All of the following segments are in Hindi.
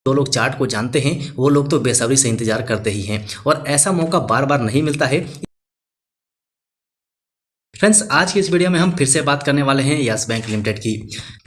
जो लोग चार्ट को जानते हैं वो लोग तो बेसब्री से इंतजार करते ही हैं और ऐसा मौका बार बार नहीं मिलता है। फ्रेंड्स, आज की इस वीडियो में हम फिर से बात करने वाले हैं यस बैंक लिमिटेड की।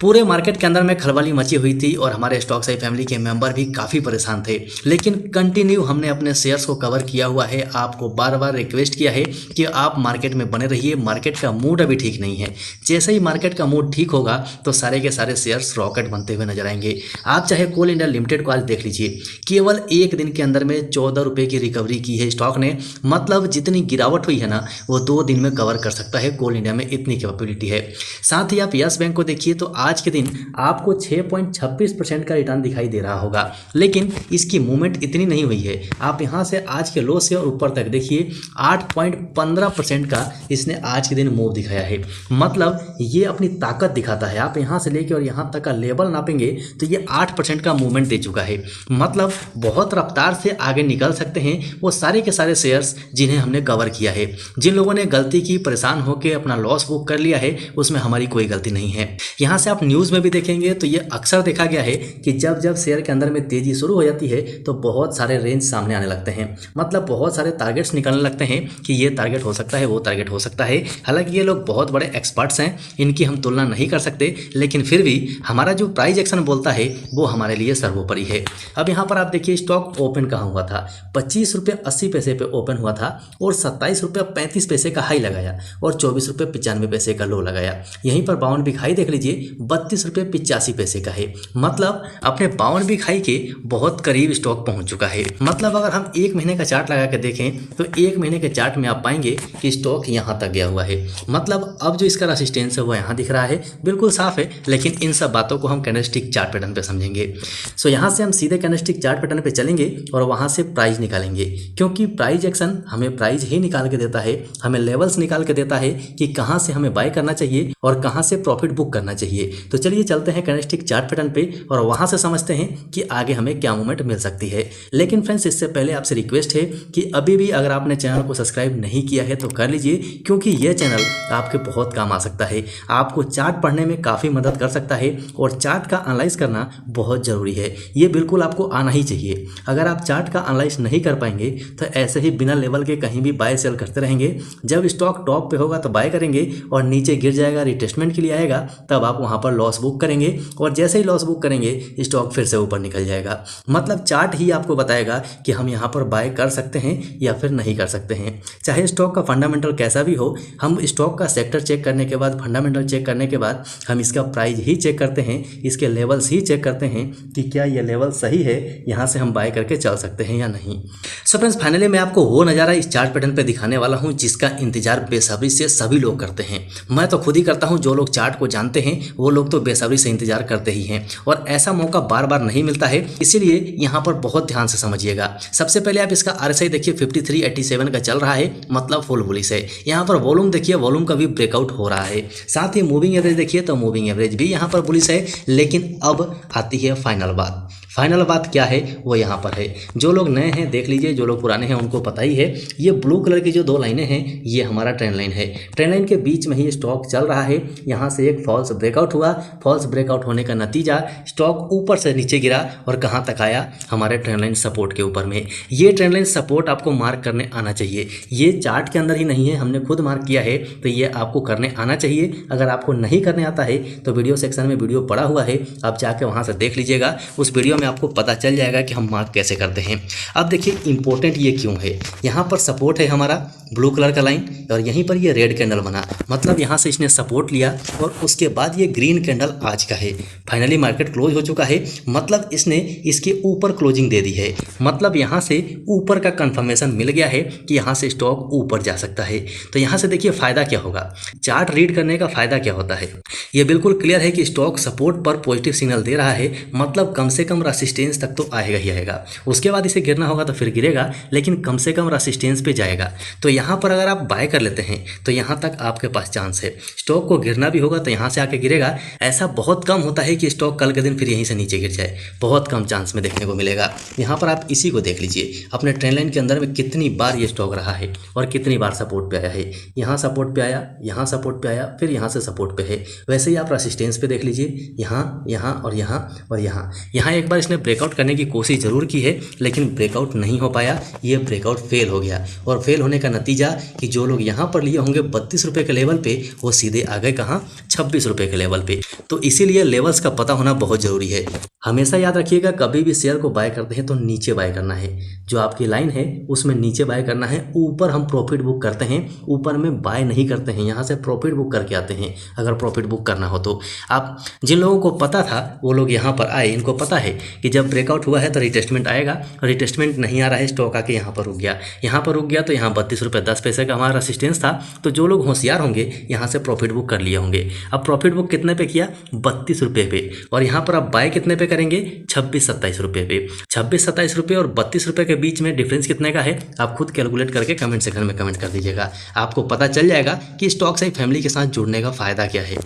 पूरे मार्केट के अंदर में खलबली मची हुई थी और हमारे स्टॉक साई फैमिली के मेंबर भी काफ़ी परेशान थे, लेकिन कंटिन्यू हमने अपने शेयर्स को कवर किया हुआ है। आपको बार बार रिक्वेस्ट किया है कि आप मार्केट में बने रहिए, मार्केट का मूड अभी ठीक नहीं है। जैसे ही मार्केट का मूड ठीक होगा तो सारे के सारे शेयर्स रॉकेट बनते हुए नजर आएंगे। आप चाहे कोल इंडिया लिमिटेड को आज देख लीजिए, केवल एक दिन के अंदर में 14 रुपये की रिकवरी की है स्टॉक ने। मतलब जितनी गिरावट हुई है ना, वो 2 दिन में कवर कर सकता है। कोल इंडिया में इतनी कैपेबिलिटी है। साथ ही आप यस बैंक को देखिए तो आज के दिन आपको 6.26% का रिटर्न दिखाई दे रहा होगा, लेकिन इसकी मूवमेंट इतनी नहीं हुई है। आप यहां से आज के लो से और ऊपर तक देखिए 8.15% का इसने आज के दिन मूव दिखाया है। मतलब ये अपनी ताकत दिखाता है। आप यहां से लेकर और यहां तक का लेवल नापेंगे तो ये 8% का मूवमेंट दे चुका है। मतलब बहुत रफ्तार से आगे निकल सकते हैं वो सारे के सारे शेयर्स जिन्हें हमने कवर किया है। जिन लोगों ने गलती की, परेशान होकर अपना लॉस बुक कर लिया है, उसमें हमारी कोई गलती नहीं है। यहां से आप न्यूज़ में भी देखेंगे तो ये अक्सर देखा गया है कि जब जब शेयर के अंदर में तेजी शुरू हो जाती है तो बहुत सारे रेंज सामने आने लगते हैं। मतलब बहुत सारे टारगेट्स निकलने लगते हैं कि ये टारगेट हो सकता है, वो टारगेट हो सकता है। हालांकि ये लोग बहुत बड़े एक्सपर्ट्स हैं, इनकी हम तुलना नहीं कर सकते, लेकिन फिर भी हमारा जो प्राइस एक्शन बोलता है वो हमारे लिए सर्वोपरि है। अब यहाँ पर आप देखिए स्टॉक ओपन कहाँ हुआ था, 25.80 पे ओपन हुआ था और 27.35 का हाई लगाया और 24.95 का लो लगाया। यहीं पर 52 खाई देख लीजिए 32.85 का है। मतलब अपने 52 खाई के बहुत करीब स्टॉक पहुंच चुका है। मतलब अगर हम 1 महीने का चार्ट लगा के देखें तो 1 महीने के चार्ट में आप पाएंगे कि स्टॉक यहां तक गया हुआ है। मतलब अब जो इसका रेसिस्टेंस है वो यहां दिख रहा है, बिल्कुल साफ है। लेकिन इन सब बातों को हम कैंडलस्टिक चार्ट पैटर्न पे समझेंगे। सो यहां से हम सीधे कैंडलस्टिक चार्ट पैटर्न पे चलेंगे और वहां से प्राइस निकालेंगे, क्योंकि प्राइस एक्शन हमें प्राइस ही निकाल के देता है, हमें लेवल्स निकाल के देता है कि कहां से हमें बाय करना चाहिए और कहां से प्रॉफिट बुक करना चाहिए। तो चलिए चलते हैं कैंडलस्टिक चार्ट पैटर्न पे और वहां से समझते हैं कि आगे हमें क्या मूवमेंट मिल सकती है। लेकिन फ्रेंड्स, इससे पहले आपसे रिक्वेस्ट है कि अभी भी अगर आपने चैनल को सब्सक्राइब नहीं किया है तो कर लीजिए, क्योंकि यह चैनल आपके बहुत काम आ सकता है। आपको चार्ट पढ़ने में काफ़ी मदद कर सकता है और चार्ट का एनालाइज करना बहुत ज़रूरी है। ये बिल्कुल आपको आना ही चाहिए। अगर आप चार्ट का एनालाइज नहीं कर पाएंगे तो ऐसे ही बिना लेवल के कहीं भी बाय सेल करते रहेंगे। जब स्टॉक टॉप पे होगा तो बाय करेंगे और नीचे गिर जाएगा, रिटेस्टमेंट के लिए आएगा, तब आप वहां पर लॉस बुक करेंगे और जैसे ही लॉस बुक करेंगे स्टॉक फिर से ऊपर निकल जाएगा। मतलब चार्ट ही आपको बताएगा कि हम यहां पर बाय कर सकते हैं या फिर नहीं कर सकते हैं। चाहे स्टॉक का फंडामेंटल कैसा भी हो, हम स्टॉक का सेक्टर चेक करने के बाद, फंडामेंटल चेक करने के बाद हम इसका प्राइस ही चेक करते हैं, इसके लेवल्स ही चेक करते हैं कि क्या ये लेवल सही है, यहाँ से हम बाय करके चल सकते हैं या नहीं। सो फ्रेंड्स, फाइनली मैं आपको वो नज़ारा इस चार्ट पैटर्न पे दिखाने वाला हूँ जिसका इंतजार बेसब्री से सभी लोग करते हैं। मैं तो खुद ही करता हूं। जो लोग चार्ट को जानते हैं वो लोग तो बेसब्री से इंतजार करते ही हैं और ऐसा मौका बार बार नहीं मिलता है, इसीलिए यहां पर बहुत ध्यान से समझिएगा। सबसे पहले आप इसका आरएसआई देखिए 5387 का चल रहा है, मतलब फुल बुलिश है। यहां पर वॉल्यूम देखिए, वॉल्यूम का भी ब्रेकआउट हो रहा है। साथ ही मूविंग एवरेज देखिए तो मूविंग एवरेज भी यहां पर बुलिश है। लेकिन अब आती है फाइनल बात। फाइनल बात क्या है वो यहाँ पर है। जो लोग नए हैं देख लीजिए, जो लोग पुराने हैं उनको पता ही है। ये ब्लू कलर की जो 2 लाइनें हैं ये हमारा ट्रेंड लाइन है। ट्रेंड लाइन के बीच में ही स्टॉक चल रहा है। यहाँ से एक फॉल्स ब्रेकआउट हुआ, फॉल्स ब्रेकआउट होने का नतीजा स्टॉक ऊपर से नीचे गिरा और कहाँ तक आया, हमारे ट्रेंड लाइन सपोर्ट के ऊपर में। ये ट्रेंड लाइन सपोर्ट आपको मार्क करने आना चाहिए। ये चार्ट के अंदर ही नहीं है, हमने खुद मार्क किया है, तो ये आपको करने आना चाहिए। अगर आपको नहीं करने आता है तो वीडियो सेक्शन में वीडियो पड़ा हुआ है, आप जाके वहाँ से देख लीजिएगा। उस वीडियो में आपको पता चल जाएगा कि हम मार्क कैसे करते हैं। अब देखिए इंपॉर्टेंट ये क्यों है। यहाँ पर सपोर्ट है हमारा ब्लू कलर का लाइन और यहीं पर ये रेड कैंडल बना, मतलब यहाँ से इसने सपोर्ट लिया और उसके बाद ये ग्रीन कैंडल आज का है। फाइनली मार्केट क्लोज हो चुका है, मतलब इसने इसके ऊपर क्लोजिंग दे दी है। मतलब यहाँ से ऊपर का कंफर्मेशन मिल गया है कि यहाँ से स्टॉक ऊपर जा सकता है। तो यहाँ से देखिए फायदा क्या होगा, चार्ट रीड करने का फायदा क्या होता है। ये बिल्कुल क्लियर है कि स्टॉक सपोर्ट पर पॉजिटिव सिग्नल दे रहा है, मतलब कम से कम रेसिस्टेंस तक तो आएगा ही आएगा। उसके बाद इसे गिरना होगा तो फिर गिरेगा, लेकिन कम से कम रेसिस्टेंस पे जाएगा। तो यहाँ पर अगर आप बाय कर लेते हैं तो यहाँ तक आपके पास चांस है। स्टॉक को गिरना भी होगा तो यहाँ से आके गिरेगा। ऐसा बहुत कम होता है कि स्टॉक कल के दिन फिर यहीं से नीचे गिर जाए, बहुत कम चांस में देखने को मिलेगा। यहाँ पर आप इसी को देख लीजिए, अपने ट्रेंड लाइन के अंदर में कितनी बार ये स्टॉक रहा है और कितनी बार सपोर्ट पे आया है। यहाँ सपोर्ट पे आया, यहाँ सपोर्ट पे आया, फिर यहाँ से सपोर्ट पे है। वैसे ही आप रेसिस्टेंस पे देख लीजिए, यहाँ, यहाँ और यहाँ और यहाँ। यहाँ एक बार इसने ब्रेकआउट करने की कोशिश जरूर की है, लेकिन ब्रेकआउट नहीं हो पाया, ये ब्रेकआउट फेल हो गया। और फेल होने का नतीजा कि जो लोग यहाँ पर लिए होंगे 32 रुपये के लेवल पे, वो सीधे आ गए कहाँ, 26 रुपये के लेवल पे। तो इसीलिए लेवल्स का पता होना बहुत ज़रूरी है। हमेशा याद रखिएगा, कभी भी शेयर को बाय करते हैं तो नीचे बाय करना है। जो आपकी लाइन है उसमें नीचे बाय करना है। ऊपर हम प्रॉफिट बुक करते हैं, ऊपर में बाय नहीं करते हैं, यहाँ से प्रॉफिट बुक करके आते हैं अगर प्रॉफिट बुक करना हो तो। आप जिन लोगों को पता था वो लोग यहाँ पर आए, इनको पता है कि जब ब्रेकआउट हुआ है तो रिटेस्टमेंट आएगा। रिटेस्टमेंट नहीं आ रहा है, स्टॉक आके यहाँ पर रुक गया। यहाँ पर रुक गया तो यहाँ 32 रुपये 10 पैसे का हमारा रेसिस्टेंस था। तो जो लोग होशियार होंगे यहाँ से प्रॉफिट बुक कर लिए होंगे। अब प्रॉफिट बुक कितने पे किया, 32 रुपये पे। और यहाँ पर आप बाय कितने पे करेंगे, 26-27 रुपये पे। 26-27 रुपये और 32 रुपये के बीच में डिफरेंस कितने का है, आप खुद कैलकुलेट करके कमेंट सेक्शन में कमेंट कर दीजिएगा। आपको पता चल जाएगा कि स्टॉक साई फैमिली के साथ जुड़ने का फ़ायदा क्या है।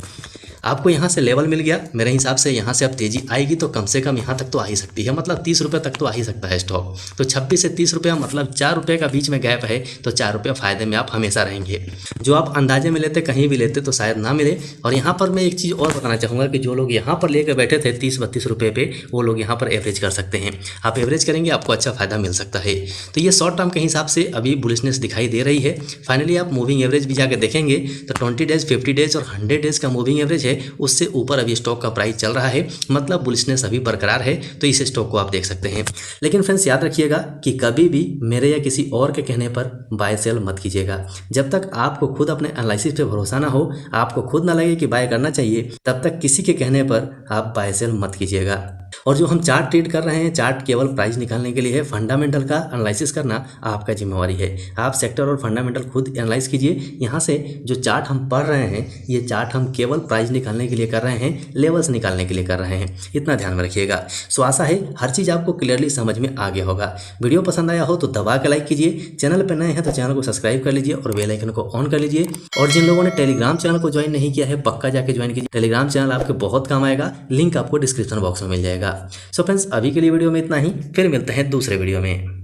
आपको यहाँ से लेवल मिल गया। मेरे हिसाब से यहाँ से अब तेज़ी आएगी तो कम से कम यहाँ तक तो आ ही सकती है, मतलब 30 रुपये तक तो आ ही सकता है स्टॉक। तो 26 से 30 रुपया मतलब 4 रुपये का बीच में गैप है, तो 4 रुपये फ़ायदे में आप हमेशा रहेंगे। जो आप अंदाजे में लेते कहीं भी लेते तो शायद ना मिले। और यहाँ पर मैं एक चीज़ और बताना चाहूँगा कि जो लोग यहाँ पर लेकर बैठे थे 30-32 रुपये पे, वो लोग यहाँ पर एवरेज कर सकते हैं। आप एवरेज करेंगे आपको अच्छा फ़ायदा मिल सकता है। तो ये शॉर्ट टर्म के हिसाब से अभी बुलिशनेस दिखाई दे रही है। फाइनली आप मूविंग एवरेज भी जाकर देखेंगे तो 20 डेज, 50 डेज और 100 डेज का मूविंग एवरेज है, उससे ऊपर अभी स्टॉक का प्राइस चल रहा है, मतलब बुलिशनेस अभी बरकरार है। तो इस स्टॉक को आप देख सकते हैं। लेकिन फ्रेंड्स याद रखिएगा कि कभी भी मेरे या किसी और के कहने पर बाय सेल मत कीजिएगा। जब तक आपको खुद अपने एनालिसिस पे भरोसा ना हो, आपको खुद ना लगे कि बाय करना चाहिए, तब तक किसी के कहने पर आप बाय सेल मत कीजिएगा। और जो हम चार्ट ट्रेड कर रहे हैं, चार्ट केवल प्राइस निकालने के लिए है। फंडामेंटल का एनालिसिस करना आपका जिम्मेवारी है। आप सेक्टर और फंडामेंटल खुद एनालाइज कीजिए। यहाँ से जो चार्ट हम पढ़ रहे हैं, ये चार्ट हम केवल प्राइस निकालने के लिए कर रहे हैं, लेवल्स निकालने के लिए कर रहे हैं। इतना ध्यान में रखिएगा। सो आशा है हर चीज़ आपको क्लियरली समझ में आ गया होगा। वीडियो पसंद आया हो तो दबा के लाइक कीजिए। चैनल पर नए हैं तो चैनल को सब्सक्राइब कर लीजिए और बेल आइकन को ऑन कर लीजिए। और जिन लोगों ने टेलीग्राम चैनल को ज्वाइन नहीं किया है, पक्का जाके ज्वाइन कीजिए। टेलीग्राम चैनल आपके बहुत काम आएगा, लिंक आपको डिस्क्रिप्शन बॉक्स में मिल जाएगा। सो फ्रेंड्स अभी के लिए वीडियो में इतना ही, फिर मिलते हैं दूसरे वीडियो में।